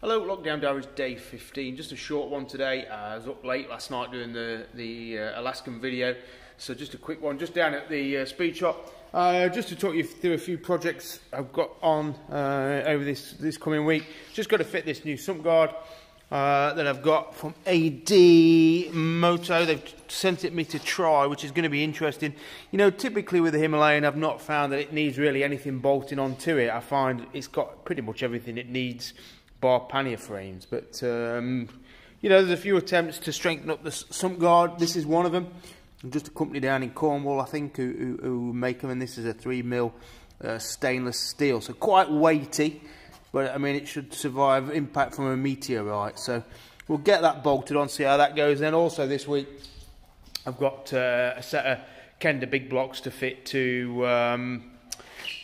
Hello, Lockdown Diaries day 15. Just a short one today. I was up late last night doing the Alaskan video, so just a quick one. Just down at the speed shop, just to talk you through a few projects I've got on over this coming week. Just got to fit this new sump guard that I've got from AD Moto. They've sent it me to try, which is going to be interesting. You know, typically with the Himalayan, I've not found that it needs really anything bolting onto it. I find it's got pretty much everything it needs, bar pannier frames, but you know, there's a few attempts to strengthen up the sump guard. This is one of them. Just a company down in Cornwall, I think, who make them, and this is a 3mm stainless steel, so quite weighty, but I mean it should survive impact from a meteorite. So we'll get that bolted on, see how that goes. Then also this week I've got a set of Kenda big blocks to fit to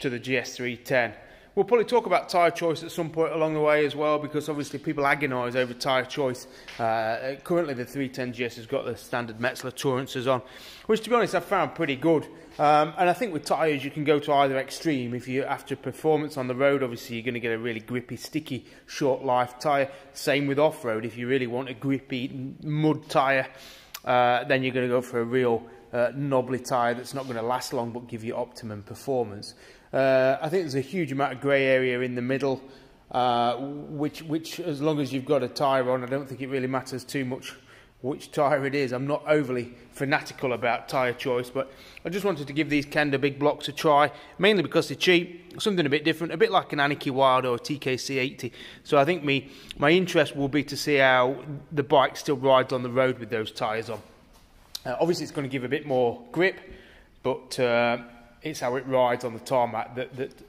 the GS310. We'll probably talk about tyre choice at some point along the way as well, because obviously people agonise over tyre choice. Currently the 310 GS has got the standard Metzeler Tourances on, which to be honest I've found pretty good. And I think with tyres you can go to either extreme. If you after performance on the road, obviously you're going to get a really grippy, sticky, short life tyre. Same with off-road. If you really want a grippy mud tyre, then you're going to go for a real knobbly tyre that's not going to last long but give you optimum performance. I think there's a huge amount of grey area in the middle, which as long as you've got a tyre on, I don't think it really matters too much which tyre it is. I'm not overly fanatical about tyre choice, but I just wanted to give these Kenda big blocks a try, mainly because they're cheap, something a bit different, a bit like an Anarchy Wild or a TKC 80. So I think my interest will be to see how the bike still rides on the road with those tyres on. Obviously it's going to give a bit more grip, but it's how it rides on the tarmac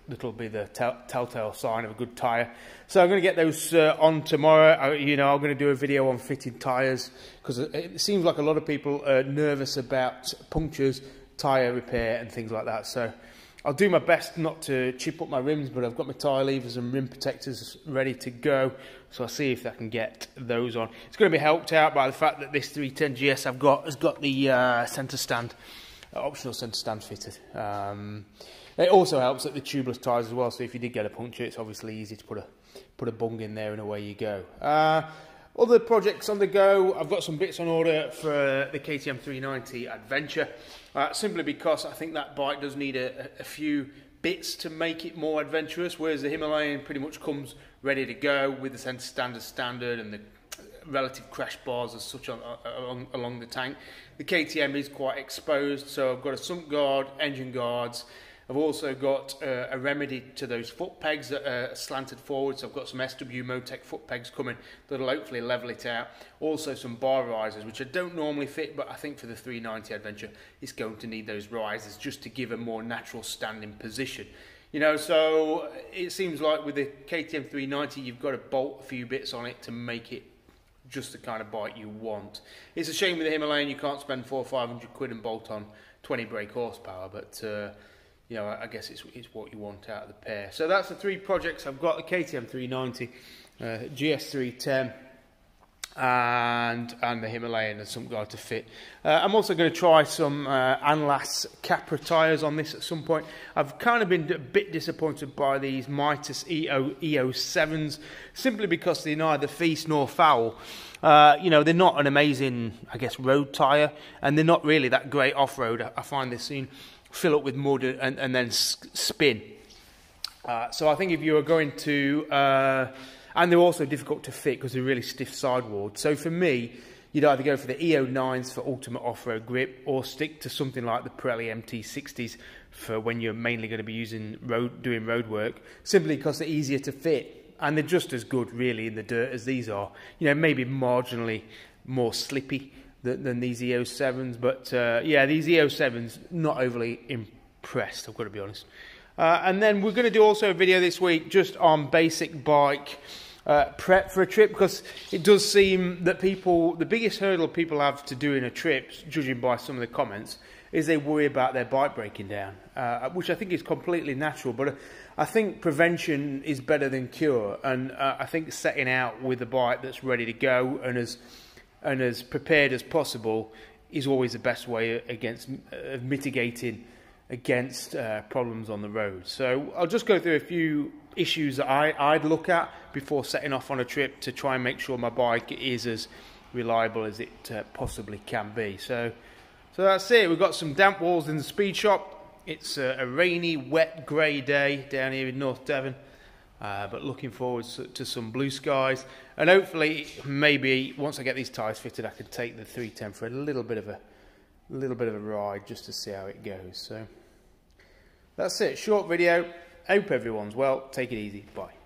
that'll be the telltale sign of a good tyre. So I'm going to get those on tomorrow. You know, I'm going to do a video on fitting tyres, because it seems like a lot of people are nervous about punctures, tyre repair and things like that. So I'll do my best not to chip up my rims, but I've got my tyre levers and rim protectors ready to go. So I'll see if I can get those on. It's going to be helped out by the fact that this 310 GS has got the centre stand, optional centre stand fitted. It also helps that the tubeless tyres as well, so if you did get a puncture, it's obviously easy to put a bung in there and away you go. Other projects on the go, I've got some bits on order for the KTM 390 Adventure, simply because I think that bike does need a few bits to make it more adventurous, whereas the Himalayan pretty much comes ready to go with the centre stand as standard and the relative crash bars as such along the tank. The KTM is quite exposed, so I've got a sump guard, engine guards. I've also got a remedy to those foot pegs that are slanted forward, so I've got some SW Motec foot pegs coming that'll hopefully level it out. Also some bar risers, which I don't normally fit, but I think for the 390 Adventure it's going to need those risers just to give a more natural standing position. You know, so it seems like with the KTM 390 you've got to bolt a few bits on it to make it just the kind of bike you want. It's a shame with the Himalayan you can't spend 400 or 500 quid and bolt on 20 brake horsepower, but you know, I guess it's what you want out of the pair. So that's the three projects I've got: the KTM 390, GS310, and the Himalayan and some guard to fit. I'm also going to try some Anlas Capra tyres on this at some point. I've kind of been a bit disappointed by these Mitas EO7s, simply because they're neither feast nor foul. You know, they're not an amazing, I guess, road tyre, and they're not really that great off-road. I find this scene fill up with mud and then spin. So I think if you are going to, and they're also difficult to fit because they're really stiff sidewalls. So for me, you'd either go for the EO9s for ultimate off-road grip, or stick to something like the Pirelli MT60s for when you're mainly going to be doing road work, simply because they're easier to fit. And they're just as good really in the dirt as these are. You know, maybe marginally more slippy than these EO7s, but yeah, these EO7s, not overly impressed, I've got to be honest. And then we're going to do also a video this week just on basic bike prep for a trip, because it does seem that the biggest hurdle people have to doing a trip, judging by some of the comments, is they worry about their bike breaking down, which I think is completely natural, but I think prevention is better than cure, and I think setting out with a bike that's ready to go and as prepared as possible is always the best way against mitigating against problems on the road. So I'll just go through a few issues that I'd look at before setting off on a trip to try and make sure my bike is as reliable as it possibly can be. So that's it. We've got some damp walls in the speed shop. It's a rainy, wet, grey day down here in North Devon, but looking forward to some blue skies, and hopefully maybe once I get these tyres fitted I can take the 310 for a little bit of a ride just to see how it goes. So that's it, short video. Hope everyone's well. Take it easy. Bye.